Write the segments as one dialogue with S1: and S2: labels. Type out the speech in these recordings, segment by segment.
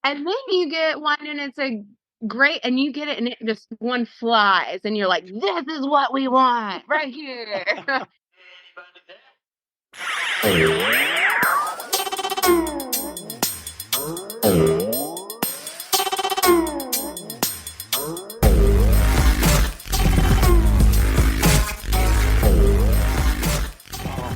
S1: And then you get one and it's a great, and you get it and it just one flies and you're like, this is what we want right here.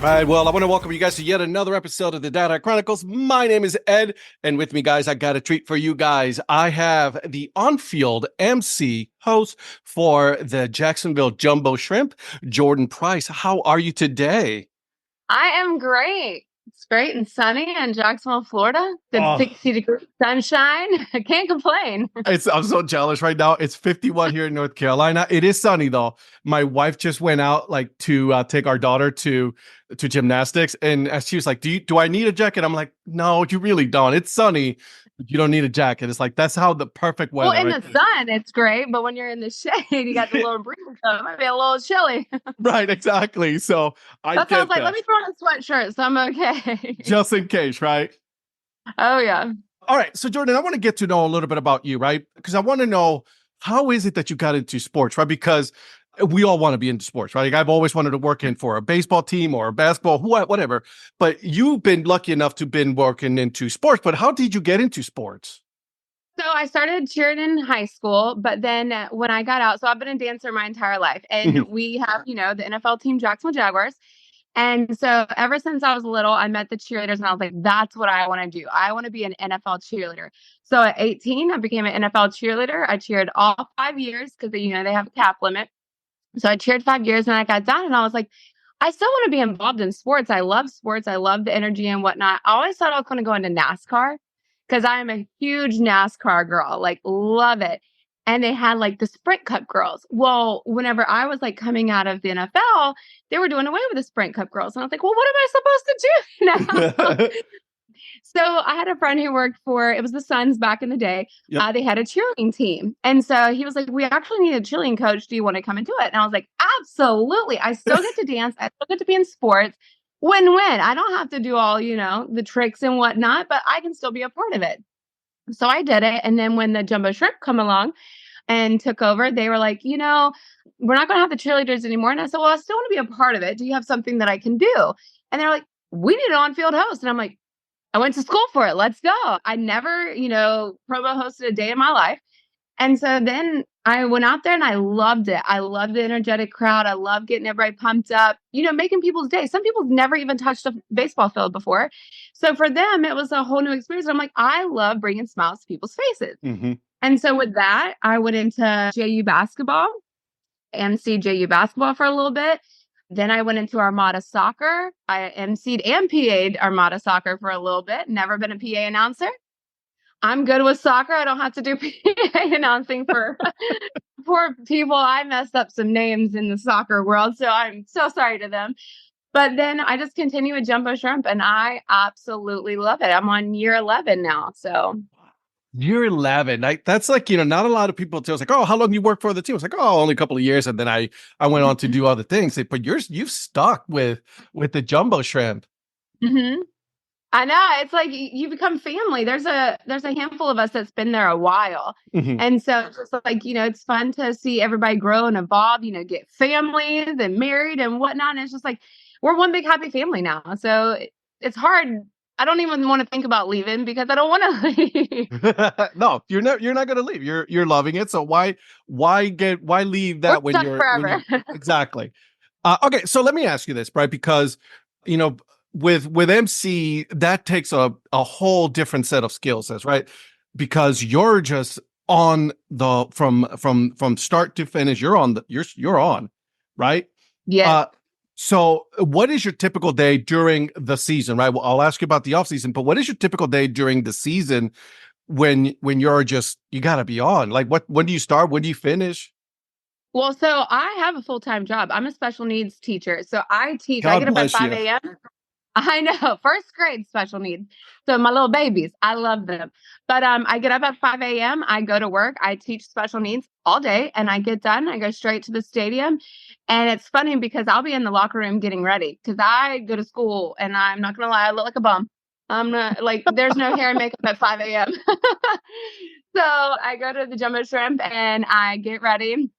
S2: All right, well, I want to welcome you guys to yet another episode of the Dad Hat Chronicles. My name is Ed, and with me, guys, I got a treat for you guys. I have the on-field MC host for the Jacksonville Jumbo Shrimp, Jordan Price. How are you today?
S1: I am great. It's great and sunny in Jacksonville, Florida. Good
S2: Oh,
S1: 60-degree sunshine. I can't complain.
S2: I'm so jealous right now. It's 51 here in North Carolina. It is sunny though. My wife just went out to take our daughter to gymnastics, and she was like, "Do I need a jacket?" I'm like, "No, you really don't. It's sunny, but you don't need a jacket." It's like that's how the perfect weather.
S1: Well, in
S2: Right?
S1: the sun, it's great, but when you're in the shade, you got the little breeze, so it might be a little chilly.
S2: Right, exactly. So I
S1: That sounds
S2: get
S1: like,
S2: that
S1: let me throw on a sweatshirt, so I'm okay.
S2: just in case, right?
S1: Oh, yeah.
S2: All right. So Jordan, I want to get to know a little bit about you, right? Because I want to know how is it that you got into sports, right? Because we all want to be into sports, right? Like I've always wanted to work in for a baseball team or a basketball, whatever. But you've been lucky enough to been working into sports. But how did you get into sports?
S1: So I started cheering in high school, but then when I got out, so I've been a dancer my entire life, and
S2: Mhm.
S1: we have, the NFL team, Jacksonville Jaguars. And so ever since I was little, I met the cheerleaders and I was like, that's what I want to do. I want to be an NFL cheerleader. So at 18, I became an NFL cheerleader. I cheered all 5 years because, they have a cap limit. So I cheered 5 years and I got done and I was like, I still want to be involved in sports. I love sports. I love the energy and whatnot. I always thought I was going to go into NASCAR because I am a huge NASCAR girl, like love it. And they had like the Sprint Cup girls. Well, whenever I was like coming out of the NFL, they were doing away with the Sprint Cup girls. And I was like, well, what am I supposed to do now? So I had a friend who worked for, it was the Suns back in the day.
S2: Yep.
S1: They had a cheerleading team. And so he was like, we actually need a cheerleading coach. Do you want to come and do it? And I was like, absolutely. I still get to dance. I still get to be in sports. Win-win. I don't have to do all, the tricks and whatnot, but I can still be a part of it. So I did it. And then when the Jumbo Shrimp come along and took over, they were like, we're not going to have the cheerleaders anymore. And I said, well, I still want to be a part of it. Do you have something that I can do? And they're like, we need an on-field host. And I'm like, I went to school for it. Let's go. I never, promo hosted a day in my life. And so then I went out there and I loved it. I loved the energetic crowd. I love getting everybody pumped up, making people's day. Some people never even touched a baseball field before. So for them, it was a whole new experience. I'm like, I love bringing smiles to people's faces.
S2: Mm-hmm.
S1: And so with that, I went into JU basketball, MC JU basketball for a little bit. Then I went into Armada Soccer. I MC'd and PA'd Armada Soccer for a little bit. Never been a PA announcer. I'm good with soccer. I don't have to do PA announcing for poor people. I messed up some names in the soccer world, so I'm so sorry to them. But then I just continue with Jumbo Shrimp, and I absolutely love it. I'm on year 11 now, so.
S2: You're 11. That's like, not a lot of people tell us like, oh, how long you work for the team? It's like, oh, only a couple of years. And then I went on to do other things. But you've stuck with the Jumbo Shrimp.
S1: Mm-hmm. I know. It's like you become family. There's a handful of us that's been there a while.
S2: Mm-hmm.
S1: And so it's just like, it's fun to see everybody grow and evolve, get families and married and whatnot. And it's just like, we're one big happy family now. So it's hard. I don't even want to think about leaving because I don't want to leave.
S2: No, you're not going to leave. You're loving it. So why leave that
S1: We're stuck forever.
S2: Exactly. Okay. So let me ask you this, right? Because, with MC, that takes a whole different set of skill sets, right? Because you're just on the from start to finish. You're on, right?
S1: Yeah.
S2: So what is your typical day during the season, right? Well, I'll ask you about the off season, but what is your typical day during the season when you're you got to be on? Like when do you start? When do you finish?
S1: Well, so I have a full-time job. I'm a special needs teacher. So I teach. I
S2: God
S1: get up at
S2: bless
S1: 5
S2: you.
S1: a.m. I know, first grade special needs. So my little babies, I love them. But I get up at 5 a.m. I go to work. I teach special needs all day, and I get done. I go straight to the stadium. And it's funny because I'll be in the locker room getting ready because I go to school, and I'm not going to lie, I look like a bum. I'm not like there's no hair and makeup at 5 a.m. So I go to the Jumbo Shrimp and I get ready.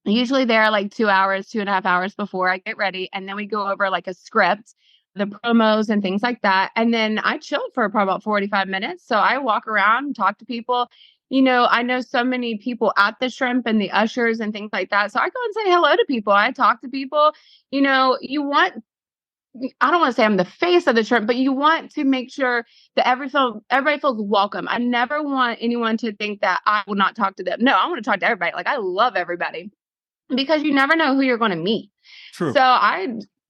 S1: Usually there like 2 hours, 2.5 hours before I get ready. And then we go over like a script, the promos and things like that. And then I chilled for probably about 45 minutes. So I walk around, talk to people. I know so many people at the shrimp and the ushers and things like that. So I go and say hello to people. I talk to people. You want I don't want to say I'm the face of the shrimp, but you want to make sure that everybody feels welcome. I never want anyone to think that I will not talk to them. No, I want to talk to everybody. Like I love everybody because you never know who you're going to meet.
S2: True.
S1: So I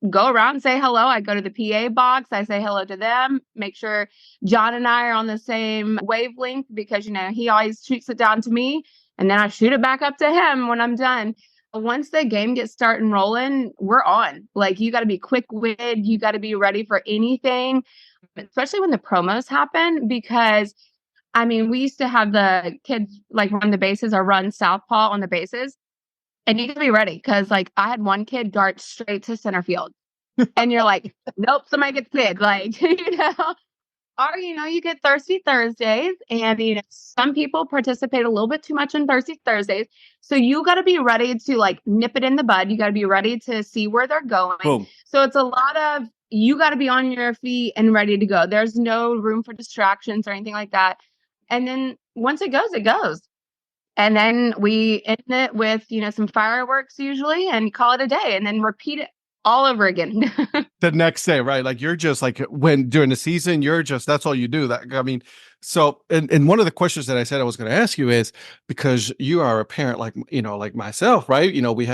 S1: go around and say hello. I go to the PA box. I say hello to them. Make sure John and I are on the same wavelength because, he always shoots it down to me and then I shoot it back up to him when I'm done. Once the game gets started rolling, we're on. Like you got to be quick-witted. You got to be ready for anything, especially when the promos happen because I mean, we used to have the kids like run the bases or run southpaw on the bases. And you need to be ready because, like, I had one kid dart straight to center field, and you're like, "Nope, somebody gets kid." Like, or you get Thirsty Thursdays, and some people participate a little bit too much on Thirsty Thursdays. So you got to be ready to like nip it in the bud. You got to be ready to see where they're going.
S2: Boom.
S1: So it's a lot of you got to be on your feet and ready to go. There's no room for distractions or anything like that. And then once it goes, it goes. And then we end it with, some fireworks usually and call it a day and then repeat it all over again.
S2: The next day, right? Like you're just like when during the season, that's all you do. So and one of the questions that I said I was going to ask you is because you are a parent like myself, right? We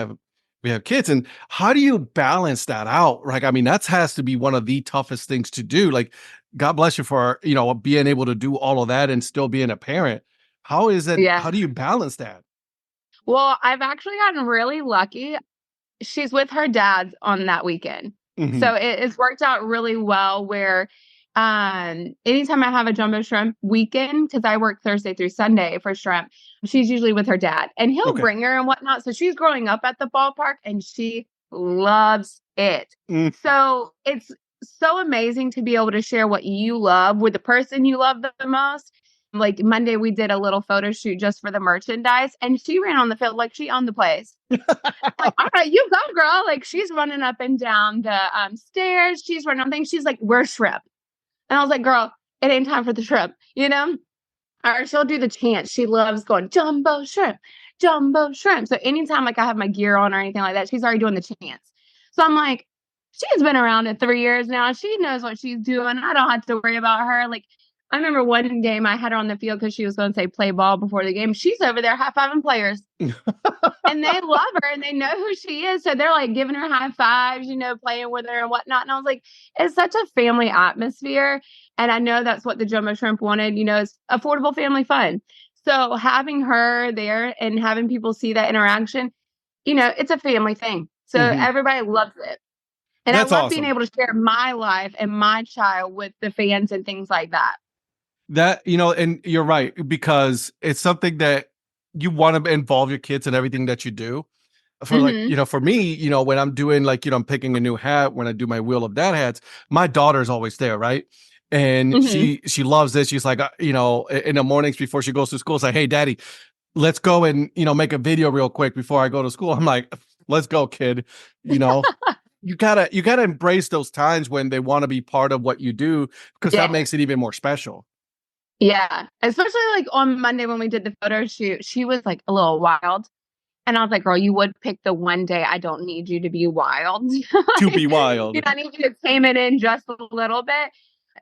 S2: have kids, and how do you balance that out? Right? I mean, that has to be one of the toughest things to do. Like, God bless you for being able to do all of that and still being a parent. How is it?
S1: Yeah.
S2: How do you balance that?
S1: Well, I've actually gotten really lucky. She's with her dad on that weekend.
S2: Mhm.
S1: So it's worked out really well where anytime I have a jumbo shrimp weekend, because I work Thursday through Sunday for shrimp, she's usually with her dad and he'll
S2: Okay.
S1: bring her and whatnot. So she's growing up at the ballpark and she loves it.
S2: Mm.
S1: So it's so amazing to be able to share what you love with the person you love the most. Like Monday, we did a little photo shoot just for the merchandise, and she ran on the field like she owned the place. Like, all right, you go, girl. Like she's running up and down the stairs. She's running on things. She's like, we're shrimp. And I was like, girl, it ain't time for the shrimp. Or she'll do the chant. She loves going, jumbo shrimp, jumbo shrimp. So anytime like I have my gear on or anything like that, she's already doing the chants. So I'm like, she's been around it 3 years now. She knows what she's doing. I don't have to worry about her. Like, I remember one game I had her on the field because she was going to say play ball before the game. She's over there high-fiving players. And they love her and they know who she is. So they're like giving her high fives, playing with her and whatnot. And I was like, it's such a family atmosphere. And I know that's what the Jumbo Shrimp wanted, is affordable family fun. So having her there and having people see that interaction, it's a family thing. So
S2: Mhm.
S1: everybody loves it. And I
S2: That's
S1: love being
S2: awesome.
S1: able to share my life and my child with the fans and things like that.
S2: And you're right, because it's something that you want to involve your kids in everything that you do.
S1: Mm-hmm.
S2: For me, when I'm doing I'm picking a new hat, when I do my wheel of dad hats, my daughter's always there, right? And
S1: Mm-hmm.
S2: she loves this. She's like, in the mornings before she goes to school, it's like, hey, daddy, let's go and make a video real quick before I go to school. I'm like, let's go, kid. You know, you gotta embrace those times when they want to be part of what you do because that
S1: Yeah.
S2: makes it even more special.
S1: Yeah. Especially like on Monday when we did the photo shoot, she was like a little wild. And I was like, girl, you would pick the one day I don't need you to be wild.
S2: To be
S1: Like,
S2: wild.
S1: I need you to tame it in just a little bit.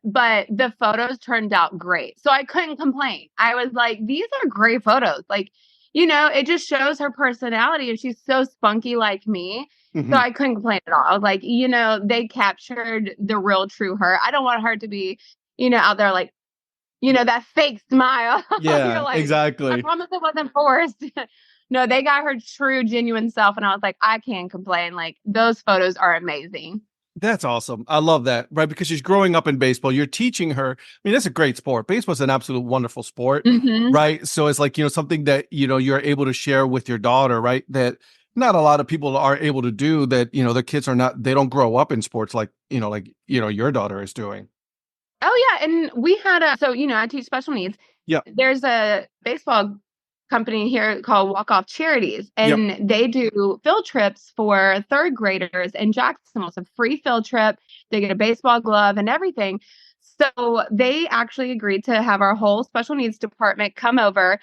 S1: But the photos turned out great. So I couldn't complain. I was like, these are great photos. Like, it just shows her personality and she's so spunky like me. So
S2: Mhm.
S1: I couldn't complain at all. I was like, they captured the real true her. I don't want her to be, out there like, that fake smile. You're
S2: Yeah,
S1: like, I
S2: exactly.
S1: promise it wasn't forced. No, they got her true, genuine self. And I was like, I can't complain. Like, those photos are amazing.
S2: That's awesome. I love that, right? Because she's growing up in baseball. You're teaching her. I mean, that's a great sport. Baseball's an absolute wonderful sport,
S1: Hmm.
S2: right? So it's like, something that, you're able to share with your daughter, right? That not a lot of people are able to do that, their kids are not, they don't grow up in sports like your daughter is doing.
S1: Oh yeah, and we had I teach special needs.
S2: Yep.
S1: There's a baseball company here called Walk Off Charities,
S2: Yep.
S1: and they do field trips for third graders in Jacksonville. It's a free field trip. They get a baseball glove and everything. So they actually agreed to have our whole special needs department come over.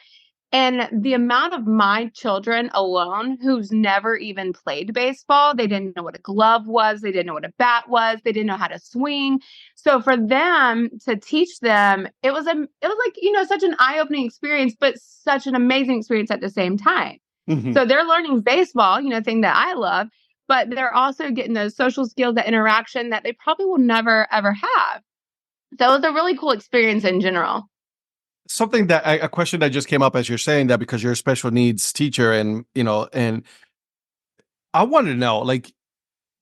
S1: And the amount of my children alone who's never even played baseball, they didn't know what a glove was, they didn't know what a bat was, they didn't know how to swing. So for them to teach them, it was like, such an eye-opening experience, but such an amazing experience at the same time.
S2: Hmm.
S1: So they're learning baseball, thing that I love, but they're also getting those social skills, that interaction that they probably will never ever have. So it was a really cool experience in general.
S2: Something that a question that just came up as you're saying that, because you're a special needs teacher, and and I wanted to know, like,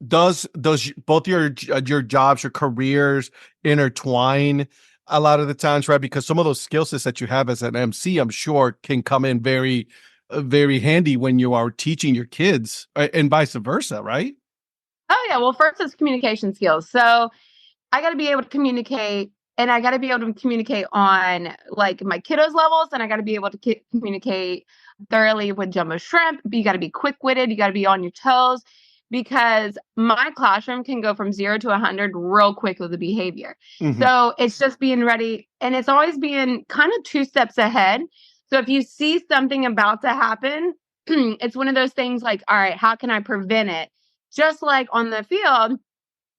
S2: does both your jobs, your careers intertwine a lot of the times, right? Because some of those skill sets that you have as an MC, I'm sure, can come in very, very handy when you are teaching your kids, and vice versa, right?
S1: Oh yeah, well first it's communication skills. So I got to be able to communicate, and I got to be able to communicate on like my kiddos levels, and I got to be able to communicate thoroughly with Jumbo Shrimp. You got to be quick witted. You got to be on your toes, because my classroom can go from 0 to 100 real quick with the behavior.
S2: Hmm.
S1: So it's just being ready, and it's always being kind of 2 steps ahead. So if you see something about to happen, it's one of those things like, all right, how can I prevent it? Just like on the field,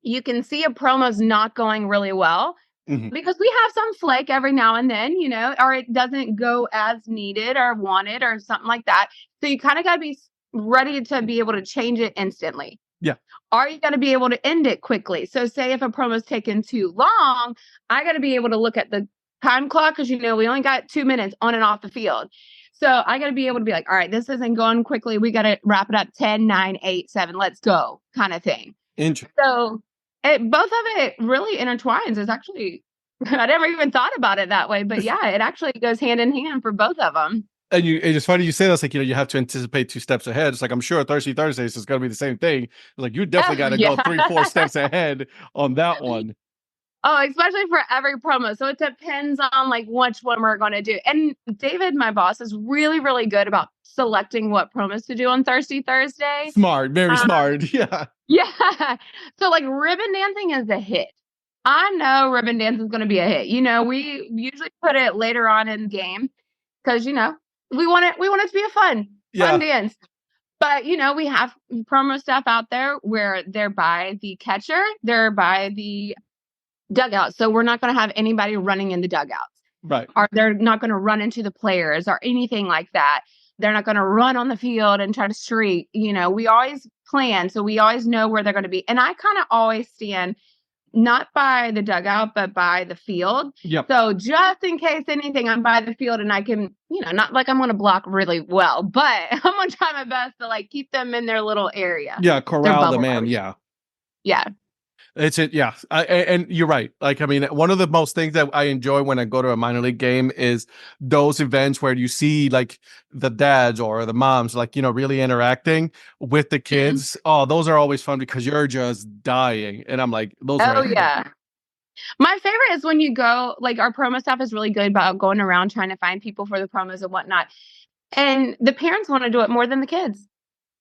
S1: you can see a promo's not going really well
S2: Hmm.
S1: because we have some flake every now and then, or it doesn't go as needed or wanted or something like that. So you kind of got to be ready to be able to change it instantly.
S2: Yeah.
S1: Are you going to be able to end it quickly? So say if a promo's taken too long, I got to be able to look at the time clock, because we only got 2 minutes on and off the field. So I got to be able to be like, all right, this isn't going quickly. We got to wrap it up 10, 9, 8, 7. Let's go, kind of thing.
S2: Interesting.
S1: So both of it really intertwines. It's actually, I never even thought about it that way, but yeah, it actually goes hand in hand for both of them.
S2: And it's funny you say that's, like, you have to anticipate 2 steps ahead. It's like, I'm sure Thursdays is going to be the same thing. Like, you definitely got to
S1: Yeah.
S2: go 3, 4 steps ahead on that one.
S1: Oh, especially for every promo. So it depends on like which one we're going to do. And David, my boss, is really, really good about selecting what promos to do on Thursday.
S2: Smart, very smart. Yeah.
S1: Yeah. So like ribbon dancing is a hit. I know ribbon dance is going to be a hit. We usually put it later on in the game because we want it to be a fun
S2: Yeah.
S1: dance. But we have promo stuff out there where they're by the catcher, they're by the dugout. So we're not going to have anybody running in the dugouts,
S2: Right.
S1: or they're not going to run into the players or anything like that. They're not going to run on the field and try to streak. We always plan, so we always know where they're going to be. And I kind of always stand not by the dugout, but by the field.
S2: Yep.
S1: So just in case anything, I'm by the field and I can, not like I'm going to block really well, but I'm going to try my best to like keep them in their little area,
S2: Yeah.
S1: their
S2: Corral them
S1: bubble
S2: in.
S1: area.
S2: Yeah.
S1: Yeah.
S2: It's it. Yeah. And you're right. Like, I mean, one of the most things that I enjoy when I go to a minor league game is those events where you see like the dads or the moms, like, really interacting with the
S1: Mhm.
S2: kids. Oh, those are always fun because you're just dying. And I'm like, those
S1: Oh,
S2: are,
S1: yeah. My favorite is when you go, like our promo staff is really good about going around trying to find people for the promos and whatnot. And the parents want to do it more than the kids.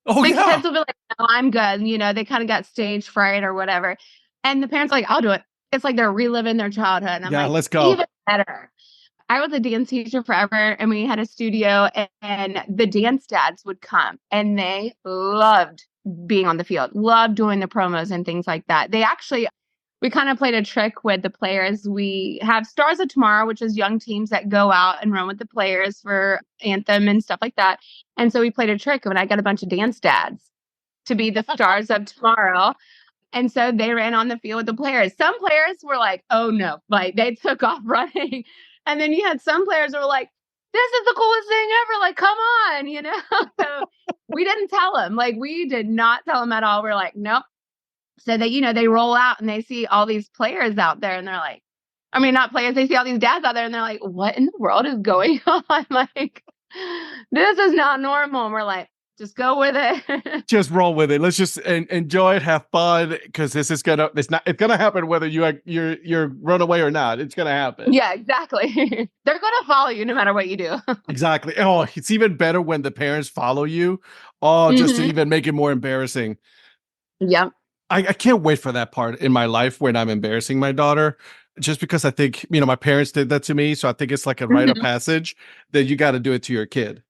S2: oh,
S1: The
S2: yeah.
S1: kids will be like, no, I'm good. They kind of got stage fright or whatever. And the parents are like, I'll do it. It's like they're reliving their childhood. And I'm
S2: Yeah.
S1: like,
S2: Let's go.
S1: even better. I was a dance teacher forever, and we had a studio, and the dance dads would come, and they loved being on the field, loved doing the promos and things like that. We kind of played a trick with the players. We have Stars of Tomorrow, which is young teams that go out and run with the players for anthem and stuff like that. And so we played a trick, and I got a bunch of dance dads to be the Stars of Tomorrow. And so they ran on the field with the players. Some players were like, oh no, like they took off running. And then you had some players who were like, this is the coolest thing ever. Like, come on. So we didn't tell them. Like, we did not tell them at all. We're like, nope. So they roll out and they see all these players out there and they're like, I mean, not players, they see all these dads out there and they're like, what in the world is going on? Like, this is not normal. And we're like, Just go with it.
S2: Just roll with it. Let's just enjoy it, have fun, because it's gonna happen whether you're run away or not. It's gonna happen.
S1: Yeah, exactly. They're gonna follow you no matter what you do.
S2: Exactly. Oh, it's even better when the parents follow you. Oh, just to
S1: Hmm.
S2: even make it more embarrassing.
S1: Yep.
S2: I can't wait for that part in my life when I'm embarrassing my daughter. Just because I think, my parents did that to me. So I think it's like a rite of
S1: Mhm.
S2: passage that you got to do it to your kid.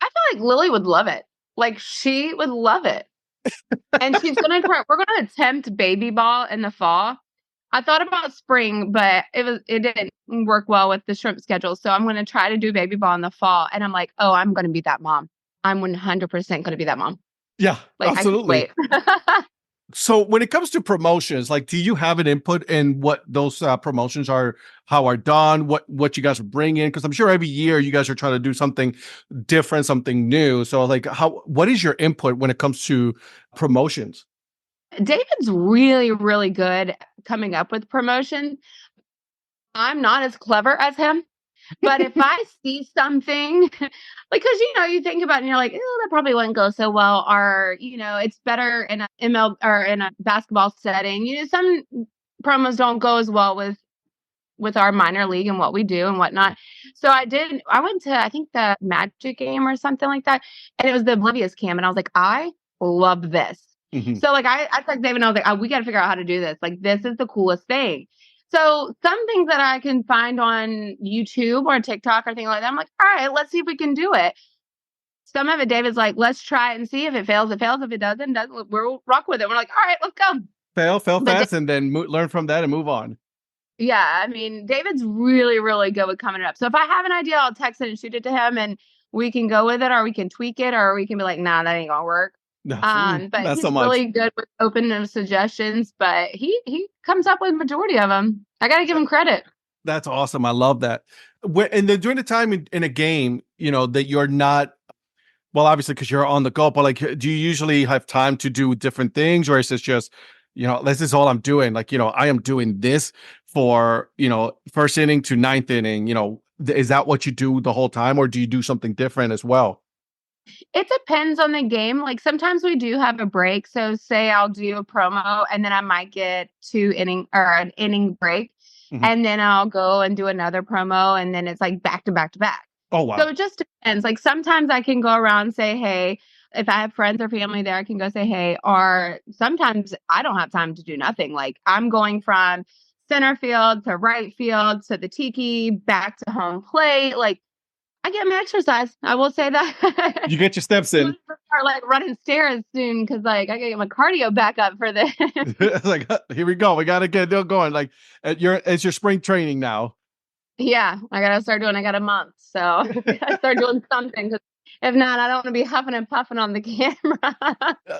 S1: I feel like Lily would love it. Like she would love it. And we're gonna attempt baby ball in the fall. I thought about spring, but it didn't work well with the shrimp schedule. So I'm gonna try to do baby ball in the fall. And I'm like, oh, I'm gonna be that mom. I'm 100% gonna be that mom.
S2: Yeah,
S1: Like I can't
S2: absolutely.
S1: wait.
S2: So when it comes to promotions, like, do you have an input in what those promotions are, how are done, what you guys bring in? Because I'm sure every year you guys are trying to do something different, something new. So like, what is your input when it comes to promotions?
S1: David's really, really good at coming up with promotion. I'm not as clever as him. But if I see something, because you think about it and you're like, oh, that probably wouldn't go so well, or it's better in a ML or in a basketball setting. Some promos don't go as well with our minor league and what we do and whatnot. So I went to I think the Magic game or something like that, and it was the Oblivious cam, and I was like, I love this.
S2: Mhm.
S1: So like I texted David and I was like, oh, we got to figure out how to do this. Like this is the coolest thing. So some things that I can find on YouTube or TikTok or things like that, I'm like, all right, let's see if we can do it. Some of it, David's like, let's try it and see if it fails. It fails. If it doesn't, we'll rock with it. We're like, all right, let's go.
S2: Fail
S1: But
S2: fast, and then learn from that and move on.
S1: yeah, I mean, David's really, really good with coming up. So if I have an idea, I'll text it and shoot it to him, and we can go with it, or we can tweak it, or we can be like, nah, that ain't gonna work.
S2: No,
S1: But
S2: not so
S1: he's
S2: much.
S1: really good with open suggestions. But he comes up with majority of them. I gotta give him credit.
S2: That's awesome. I love that. And then during the time in a game, that you're not, well, obviously because you're on the go, but like, do you usually have time to do different things, or is this just, this is all I'm doing? Like, I am doing this for, first inning to ninth inning. Is that what you do the whole time, or do you do something different as well?
S1: It depends on the game. Like sometimes we do have a break. So say I'll do a promo and then I might get an inning break.
S2: Mhm.
S1: And then I'll go and do another promo and then it's like back to back to back.
S2: Oh,
S1: So
S2: wow.
S1: it just depends. Like sometimes I can go around and say, hey, if I have friends or family there, I can go say, hey, or sometimes I don't have time to do nothing. Like I'm going from center field to right field to the tiki back to home plate. Like I get my exercise. I will say that.
S2: You get your steps
S1: I'm
S2: in.
S1: gonna start like running stairs soon because like I gotta get my cardio back up for this.
S2: It's like, here we go. We got to get it going. Like, it's your spring training now.
S1: Yeah, I gotta start doing. I got a month, so I start doing something. Because if not, I don't want to be huffing and puffing on the camera.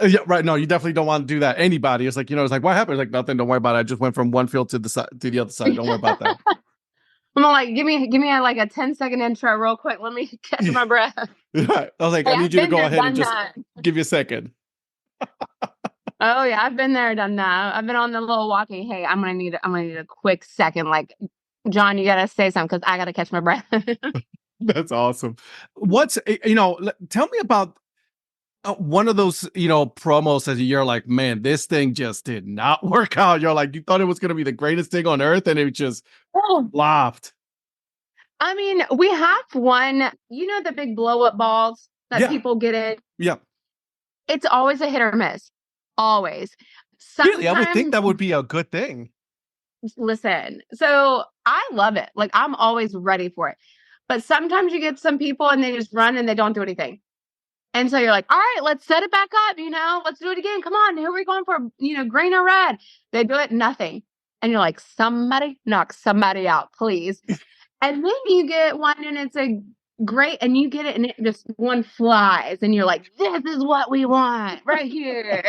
S2: Yeah, right. No, you definitely don't want to do that. Anybody. It's like, it's like, what happened? It's like, nothing. Don't worry about it. I just went from one field to the other side. Don't worry about that.
S1: I'm like, give me like a 10-second intro real quick. Let me catch my breath.
S2: Right. I was like,
S1: Hey,
S2: I need
S1: I've
S2: you to
S1: been
S2: go
S1: there,
S2: ahead and
S1: done
S2: just
S1: that.
S2: give you a second.
S1: Oh yeah, I've been there, done that. I've been on the little walking. Hey, I'm gonna need a quick second. Like, John, you gotta say something because I gotta catch my breath.
S2: That's awesome. Tell me about one of those, promos as you're like, man, this thing just did not work out. You're like, you thought it was going to be the greatest thing on earth, and it just
S1: Oh,
S2: flopped.
S1: I mean, we have one, the big blow up balls that
S2: Yeah.
S1: people get in.
S2: Yeah.
S1: It's always a hit or miss. Always.
S2: Really? I would think
S1: Sometimes,
S2: that would be a good thing.
S1: listen, so I love it. Like, I'm always ready for it. But sometimes you get some people and they just run and they don't do anything. And so you're like, all right, let's set it back up. Let's do it again. Come on. Who are we going for? Green or red? They do it, nothing. And you're like, somebody knock somebody out, please. And then you get one and it's a great, and you get it and it just one flies. And you're like, this is what we want right here.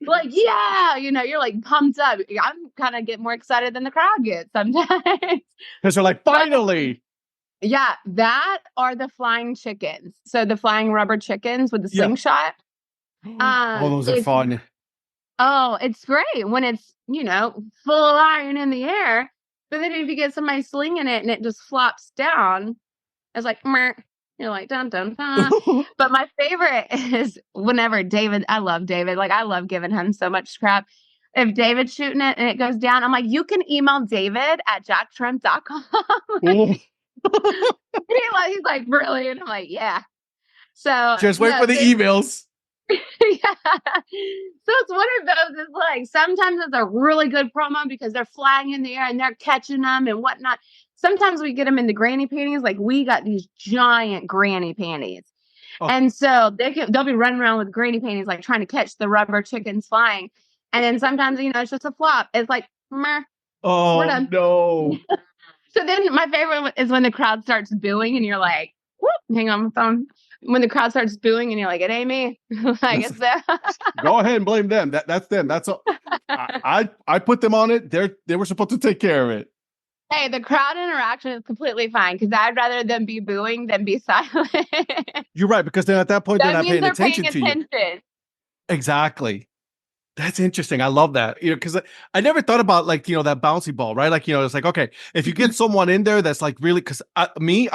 S1: Like, yeah, you're like pumped up. I'm kind of get more excited than the crowd gets sometimes.
S2: Because they're like,
S1: But
S2: finally.
S1: yeah, that are the flying chickens. So the flying rubber chickens with the
S2: Yeah.
S1: slingshot.
S2: Oh, those are
S1: It's
S2: fun.
S1: it's great when it's, flying in the air. But then if you get somebody slinging it and it just flops down, it's like, meh. You're like, dun, dun, dun. But my favorite is whenever David, I love David. Like, I love giving him so much crap. If David's shooting it and it goes down, I'm like, you can email David at jackshrimp.com.
S2: Oh,
S1: He's like, really? And I'm like, yeah. So,
S2: just wait
S1: no,
S2: for the emails.
S1: yeah. So it's one of those. It's like sometimes it's a really good promo because they're flying in the air and they're catching them and whatnot. Sometimes we get them in the granny panties. Like we got these giant granny panties.
S2: Oh.
S1: And so they'll be running around with granny panties, like trying to catch the rubber chickens flying. And then sometimes, it's just a flop. It's like, meh, we're done.
S2: No.
S1: So then my favorite is when the crowd starts booing and you're like, whoop, hang on my phone. When the crowd starts booing and you're like, it ain't me. Like it's them.
S2: Go ahead and blame them. That's them. That's all. I put them on it. They were supposed to take care of it.
S1: Hey, the crowd interaction is completely fine because I'd rather them be booing than be silent.
S2: You're right, because then at that point they're not paying attention to you. Exactly. That's interesting. I love that. Because I never thought about that bouncy ball, right? Like, it's like, okay, if you get someone in there that's like really, because I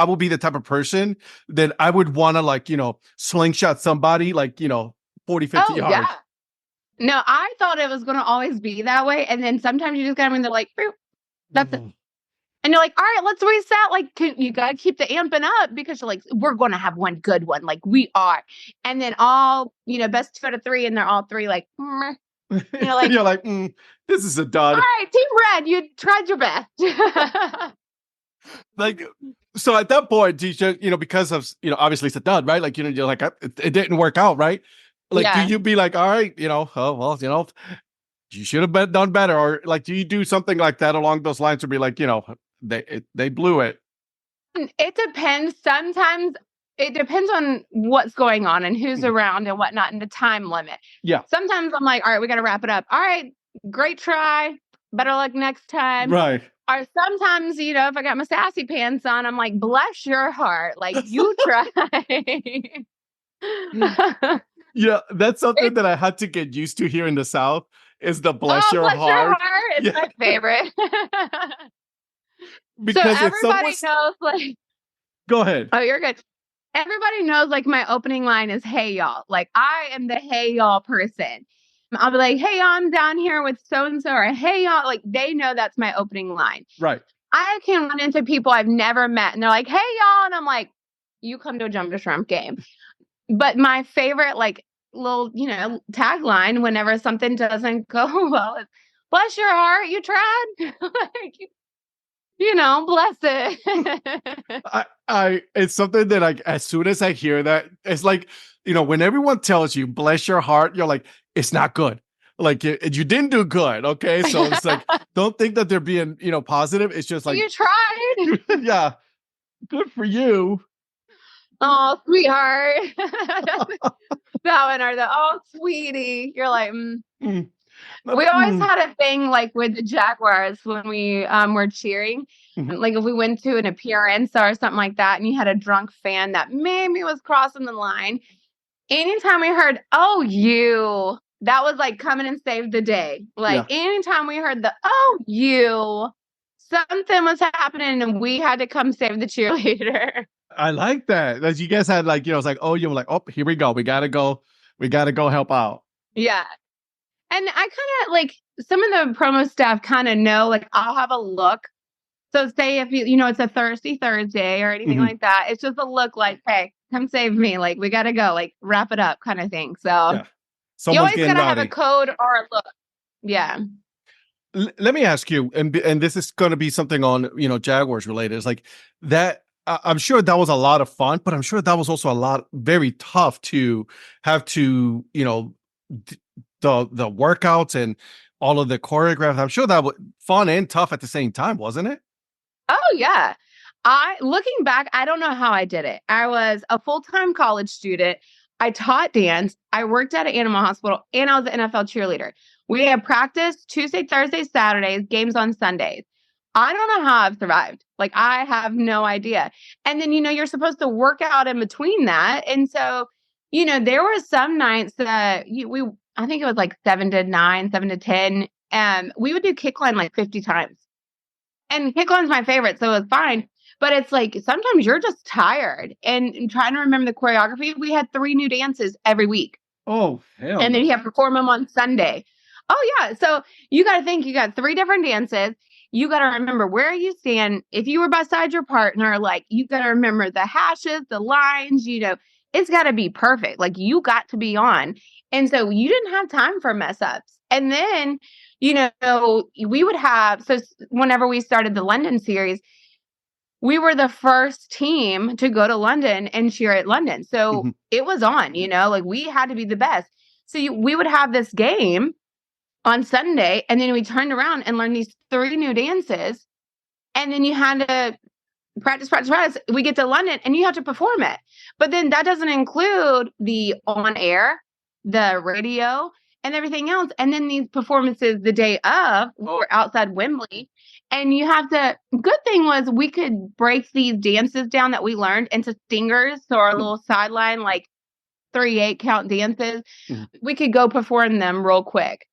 S2: will be the type of person that I would want to slingshot somebody 40, 50 yards. Yeah.
S1: No, I thought it was going to always be that way. And then sometimes you just got them and they're like, that's it. And you're like, all right, let's reset. Like, you got to keep the amping up because you're like, we're going to have one good one. Like we are. And then all, best 2 out of 3. And they're all 3 like, meh. You're like,
S2: this is a dud.
S1: All right, Team Red, you tried your best.
S2: So at that point, because of, obviously it's a dud, right? Like, you're like, it didn't work out, right? Like, yeah. Do you be like, all right, oh, well, you should have done better? Or like, do you do something like that along those lines to be like, they blew it?
S1: It depends. Sometimes it depends on what's going on and who's around and whatnot and the time limit.
S2: Yeah.
S1: Sometimes I'm like, all right, we got to wrap it up. All right, great try. Better luck next time.
S2: Right.
S1: Or sometimes, if I got my sassy pants on, I'm like, bless your heart. Like, you try.
S2: Yeah, that's something that I had to get used to here in the South is the bless your heart.
S1: It's my favorite.
S2: Because
S1: so everybody knows, like...
S2: Go ahead.
S1: Oh, you're good. Everybody knows, like, my opening line is, hey, y'all. Like, I am the hey, y'all person. I'll be like, hey, I'm down here with so-and-so, or hey, y'all. Like, they know that's my opening line.
S2: Right.
S1: I can run into people I've never met, and they're like, hey, y'all. And I'm like, you come to a Jumbo Shrimp game. But my favorite, like, little, tagline whenever something doesn't go well is, bless your heart, you tried. Like, bless it.
S2: It's something that, like, as soon as I hear that, it's like, when everyone tells you bless your heart, you're like, it's not good. Like, you didn't do good. Okay. So it's like, don't think that they're being, positive. It's just like,
S1: you tried.
S2: Yeah. Good for you.
S1: Oh, sweetheart. That one, or the, oh, sweetie. You're like, We always had a thing like with the Jaguars when we were cheering. Like if we went to an appearance or something like that and you had a drunk fan that maybe was crossing the line, anytime we heard, oh, you, that was like coming and save the day. Like anytime we heard the, oh, you, something was happening and we had to come save the cheerleader.
S2: I like that. As you guys had like, it's like, oh, you were like, oh, here we go. We got to go help out.
S1: Yeah. And I kind of like some of the promo staff kind of know, like I'll have a look. So say if it's a thirsty Thursday or anything like that, it's just a look like, hey, come save me. Like we got to go, like wrap it up kind of thing. So you always got to have a code or a look. Yeah.
S2: Let me ask you, and this is going to be something on, Jaguars related. It's like that. I'm sure that was a lot of fun, but I'm sure that was also very tough to have to, the workouts and all of the choreographs. I'm sure that was fun and tough at the same time, wasn't it?
S1: Oh yeah. Looking back, I don't know how I did it. I was a full-time college student. I taught dance. I worked at an animal hospital and I was an NFL cheerleader. We had practice Tuesday, Thursday, Saturdays, games on Sundays. I don't know how I've survived. Like, I have no idea. And then, you're supposed to work out in between that. And so, there were some nights that I think it was like 7 to 9, 7 to 10. And we would do kick line like 50 times. And kick line's my favorite, so it was fine. But it's like sometimes you're just tired and trying to remember the choreography. We had 3 new dances every week.
S2: Oh, hell
S1: And then
S2: no.
S1: you have to perform them on Sunday. Oh yeah. So you got to think you got 3 different dances. You got to remember where you stand. If you were beside your partner, like you got to remember the hashes, the lines, it's got to be perfect. Like you got to be on. And so you didn't have time for mess ups. And then, we would have, so whenever we started the London series, we were the first team to go to London and cheer at London. So
S2: Hmm.
S1: it was on, like we had to be the best. So we would have this game on Sunday, and then we turned around and learned these 3 new dances. And then you had to practice, practice, practice. We get to London and you have to perform it. But then that doesn't include the on air, the radio, and everything else. And then these performances the day of were outside Wembley. And you have to, good thing was we could break these dances down that we learned into stingers. So our little sideline, like 3/8 count dances, we could go perform them real quick.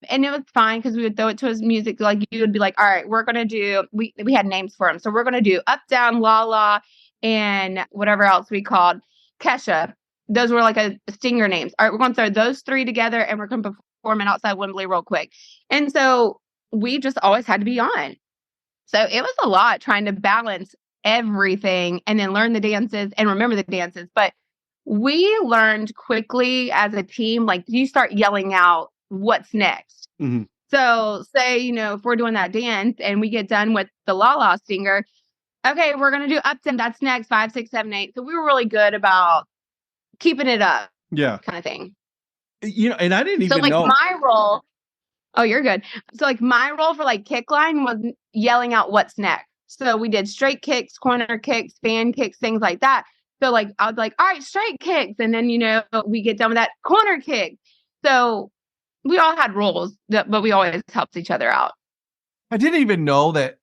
S1: And it was fine because we would throw it to his music. Like you would be like, all right, we're gonna do. We had names for him, so we're gonna do up, down, la la, and whatever else we called Kesha. Those were like a stinger names. All right, we're gonna throw those 3 together, and we're gonna perform it outside Wembley real quick. And so we just always had to be on. So it was a lot trying to balance everything and then learn the dances and remember the dances. But we learned quickly as a team, like you start yelling out what's next.
S2: Hmm.
S1: So say, if we're doing that dance and we get done with the La La Stinger, okay, we're going to do up and that's next, 5, 6, 7, 8. So we were really good about keeping it up
S2: Yeah.
S1: kind of thing.
S2: And I didn't
S1: So
S2: even
S1: like
S2: know.
S1: my role, oh, you're good. So like my role for like kick line was yelling out what's next. So we did straight kicks, corner kicks, fan kicks, things like that. So like I was like, all right, straight kicks. And then, we get done with that corner kick. So we all had roles, but we always helped each other out.
S2: I didn't even know that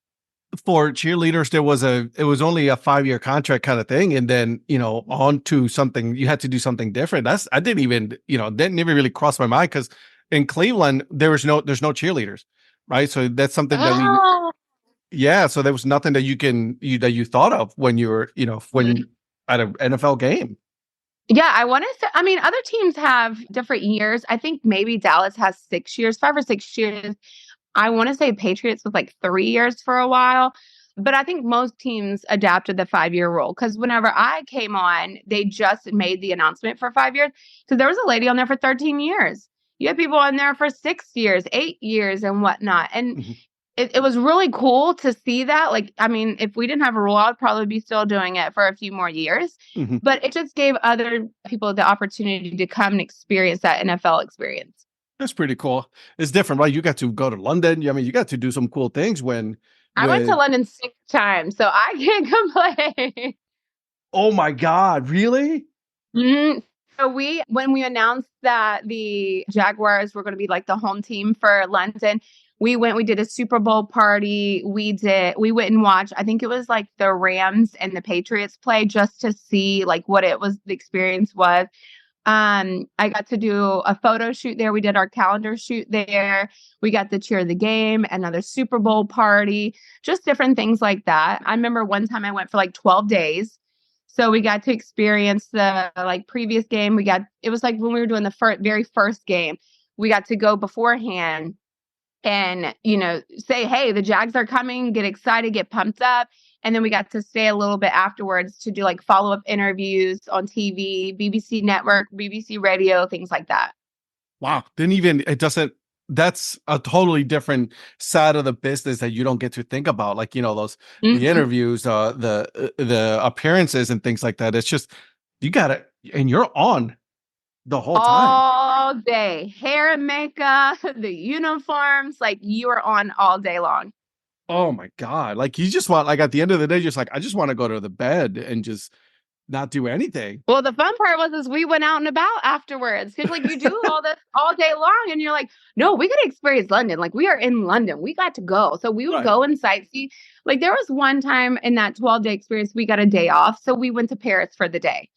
S2: for cheerleaders it was only a 5-year contract kind of thing, and then on to something, you had to do something different. I didn't even didn't even really cross my mind, because in Cleveland there's no cheerleaders, right? So that's something that we
S1: Oh.
S2: yeah, so there was nothing that that you thought of when you were when at an NFL game.
S1: Yeah, I want to say, I mean, other teams have different years. I think maybe Dallas has 6 years, 5 or 6 years. I want to say Patriots was like 3 years for a while, but I think most teams adapted the 5-year rule because whenever I came on, they just made the announcement for 5 years. So there was a lady on there for 13 years. You had people on there for 6 years, 8 years, and whatnot. And
S2: Mhm.
S1: it was really cool to see that. Like, I mean, if we didn't have a rule, I'd probably be still doing it for a few more years.
S2: Mhm.
S1: But it just gave other people the opportunity to come and experience that NFL experience.
S2: That's pretty cool. It's different, right? You got to go to London. I mean, you got to do some cool things
S1: I went to
S2: when
S1: London 6 times, so I can't complain.
S2: oh my God, really?
S1: Mhm. So when we announced that the Jaguars were going to be like the home team for London, we did a Super Bowl party. We went and watched, I think it was like the Rams and the Patriots play just to see like what the experience was. I got to do a photo shoot there. We did our calendar shoot there. We got to cheer the game, another Super Bowl party, just different things like that. I remember one time I went for like 12 days. So we got to experience the like previous game. It was like when we were doing the very first game, we got to go beforehand and, say, hey, the Jags are coming, get excited, get pumped up. And then we got to stay a little bit afterwards to do like follow-up interviews on TV, BBC Network, BBC Radio, things like that.
S2: Wow. Didn't even, it doesn't, that's a totally different side of the business that you don't get to think about. Like, the
S1: Mhm.
S2: interviews, the appearances and things like that. It's just, you got it. And you're on the whole time.
S1: All day. Hair and makeup, the uniforms, like you are on all day long.
S2: Oh my God. Like you just want, like at the end of the day, just like, I just want to go to the bed and just not do anything.
S1: Well, the fun part is we went out and about afterwards because like you do all this all day long and you're like, no, we got to experience London. Like we are in London. We got to go. So we would
S2: Right.
S1: go and sightsee. Like there was one time in that 12-day experience, we got a day off. So we went to Paris for the day.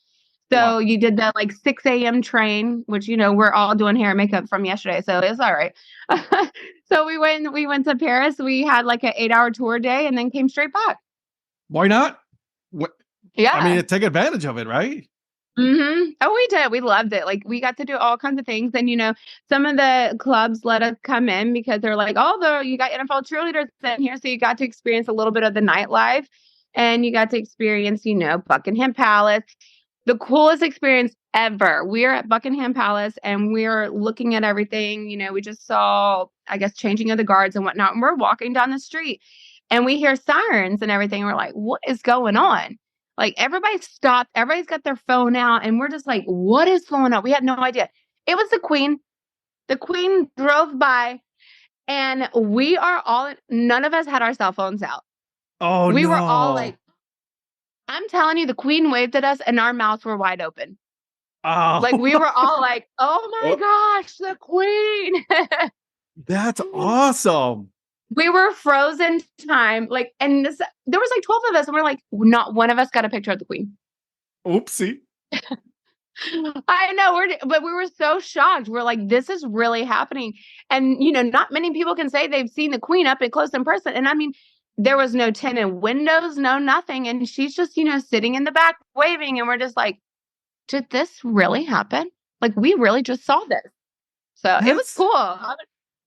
S2: Wow.
S1: So you did the like 6 a.m. train, which we're all doing hair and makeup from yesterday, so it's all right. So we went to Paris. We had like an 8-hour tour day and then came straight back.
S2: Why not? What, I
S1: Yeah.
S2: mean, take advantage of it, right?
S1: Oh, we did. We loved it. Like we got to do all kinds of things. And some of the clubs let us come in because they're like, oh, you got NFL cheerleaders in here. So you got to experience a little bit of the nightlife and you got to experience, Buckingham Palace. The coolest experience ever. We're at Buckingham Palace and we're looking at everything. We just saw, I guess, changing of the guards and whatnot. And we're walking down the street and we hear sirens and everything. We're like, what is going on? Like everybody stopped, everybody's got their phone out, and we're just like, what is going on? We had no idea. It was the Queen. The Queen drove by, and none of us had our cell phones out.
S2: Oh
S1: We were all
S2: no.
S1: like, I'm telling you, the Queen waved at us, and our mouths were wide open. Like we
S2: Oh,
S1: were all like, oh my gosh, the Queen.
S2: that's awesome.
S1: We were frozen time. And there was like 12 of us, and we're like, not one of us got a picture of the Queen.
S2: Oopsie.
S1: I know, but we were so shocked. We're like, this is really happening. And, not many people can say they've seen the Queen up and close in person. And I mean, there was no tinted windows, no nothing. And she's just, sitting in the back waving. And we're just like, did this really happen? Like, we really just saw this. So it was cool.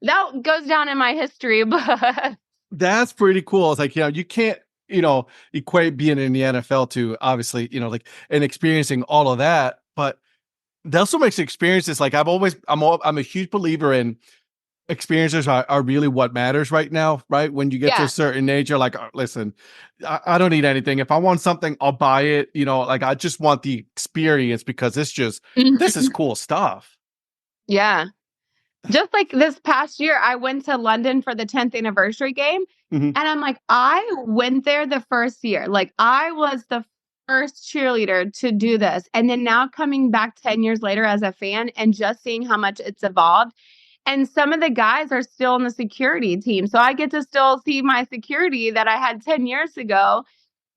S1: That goes down in my history, but
S2: That's pretty cool. It's like, you can't, equate being in the NFL to obviously, and experiencing all of that. But that also makes experiences like I'm a huge believer in experiences are really what matters right now, right? When you get to a
S1: yeah.
S2: certain age, you're like, listen, I don't need anything. If I want something, I'll buy it. Like I just want the experience because this is cool stuff.
S1: Yeah. Just like this past year, I went to London for the 10th anniversary game.
S2: Mhm.
S1: And I'm like, I went there the first year. Like, I was the first cheerleader to do this. And then now coming back 10 years later as a fan and just seeing how much it's evolved. And some of the guys are still in the security team. So I get to still see my security that I had 10 years ago.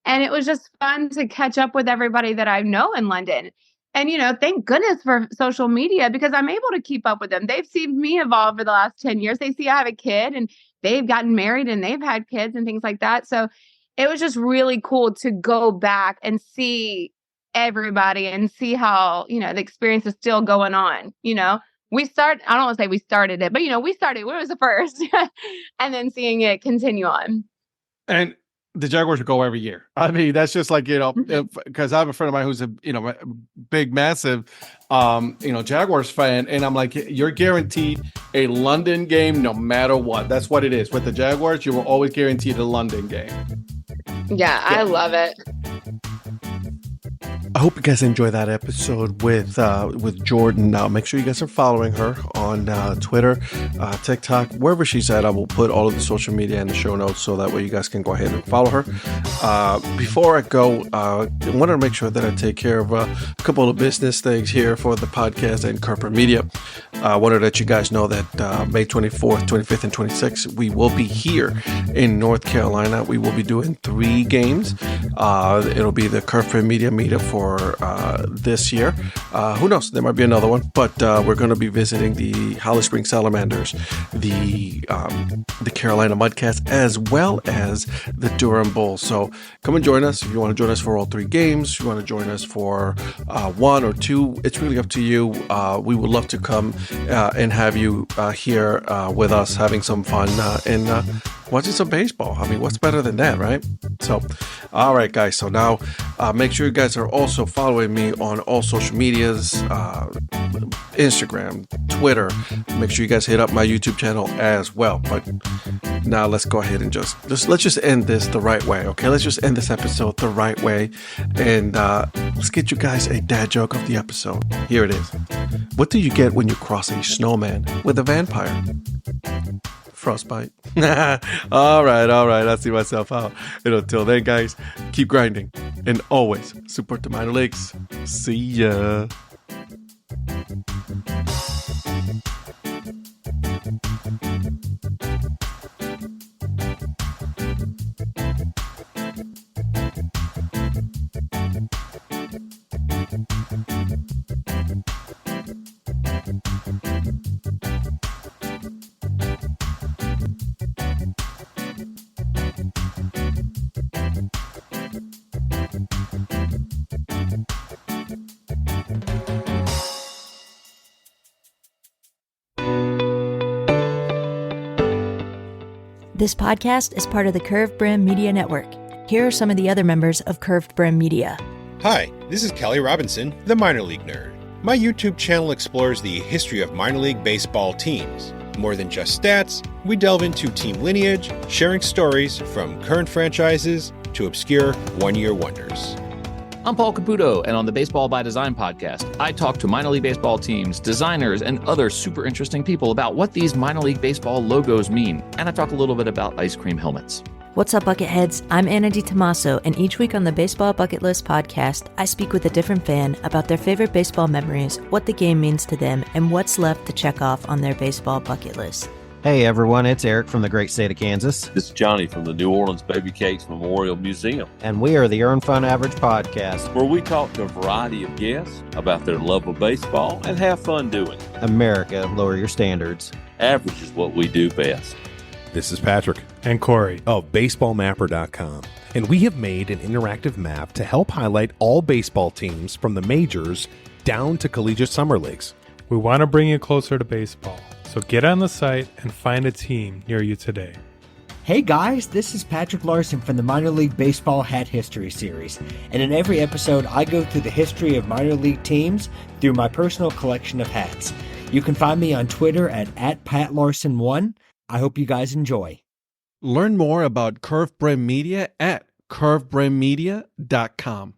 S1: And it was just fun to catch up with everybody that I know in London. And, thank goodness for social media because I'm able to keep up with them. They've seen me evolve over the last 10 years. They see I have a kid and they've gotten married and they've had kids and things like that. So it was just really cool to go back and see everybody and see how, the experience is still going on. I don't want to say we started it, but, we started, we was the first and then seeing it continue on.
S2: And the Jaguars go every year. I mean, that's just like, because I have a friend of mine who's a, big, massive, Jaguars fan. And I'm like, you're guaranteed a London game no matter what. That's what it is. With the Jaguars, you were always guaranteed a London game.
S1: Yeah, I love it.
S2: I hope you guys enjoy that episode with Jordan. Make sure you guys are following her on Twitter, TikTok, wherever she's at. I will put all of the social media in the show notes so that way you guys can go ahead and follow her. Before I go, I wanted to make sure that I take care of a couple of business things here for the podcast and corporate media. I wanted to let you guys know that May 24th, 25th, and 26th, we will be here in North Carolina. We will be doing 3 games. It'll be the corporate media meetup for this year. Who knows? There might be another one, but we're going to be visiting the Holly Springs Salamanders, the Carolina Mudcats, as well as the Durham Bulls. So come and join us if you want to join us for all 3 games. If you want to join us for 1 or 2, it's really up to you. We would love to come and have you here with us having some fun and watching some baseball. I mean, what's better than that, right? So, all right, guys. So now make sure you guys are also following me on all social medias, Instagram, Twitter. Make sure you guys hit up my YouTube channel as well. But now let's go ahead and let's just end this the right way, okay? Let's just end this episode the right way. And let's get you guys a dad joke of the episode. Here it is. What do you get when you cross a snowman with a vampire? Frostbite. All right. I'll see myself out. And until then, guys, keep grinding and always support the minor leagues. See ya.
S3: This podcast is part of the Curved Brim Media Network. Here are some of the other members of Curved Brim Media.
S4: Hi, this is Kelly Robinson, the Minor League Nerd. My YouTube channel explores the history of minor league baseball teams. More than just stats, we delve into team lineage, sharing stories from current franchises to obscure one-year wonders.
S5: I'm Paul Caputo, and on the Baseball by Design podcast, I talk to minor league baseball teams, designers, and other super interesting people about what these minor league baseball logos mean. And I talk a little bit about ice cream helmets.
S3: What's up, Bucketheads? I'm Anna DiTomaso, and each week on the Baseball Bucket List podcast, I speak with a different fan about their favorite baseball memories, what the game means to them, and what's left to check off on their baseball bucket list.
S6: Hey everyone, it's Eric from the great state of Kansas.
S7: This is Johnny from the New Orleans Baby Cakes Memorial Museum.
S6: And we are the Earn Fun Average podcast,
S7: where we talk to a variety of guests about their love of baseball and have fun doing it.
S6: America, lower your standards.
S7: Average is what we do best.
S8: This is Patrick
S9: and Corey
S8: of BaseballMapper.com, and we have made an interactive map to help highlight all baseball teams from the majors down to collegiate summer leagues.
S9: We want to bring you closer to baseball, so get on the site and find a team near you today.
S10: Hey guys, this is Patrick Larson from the Minor League Baseball Hat History Series, and in every episode I go through the history of minor league teams through my personal collection of hats. You can find me on Twitter at @PatLarson1. I hope you guys enjoy.
S2: Learn more about Curved Brim Media at curvedbrimmedia.com.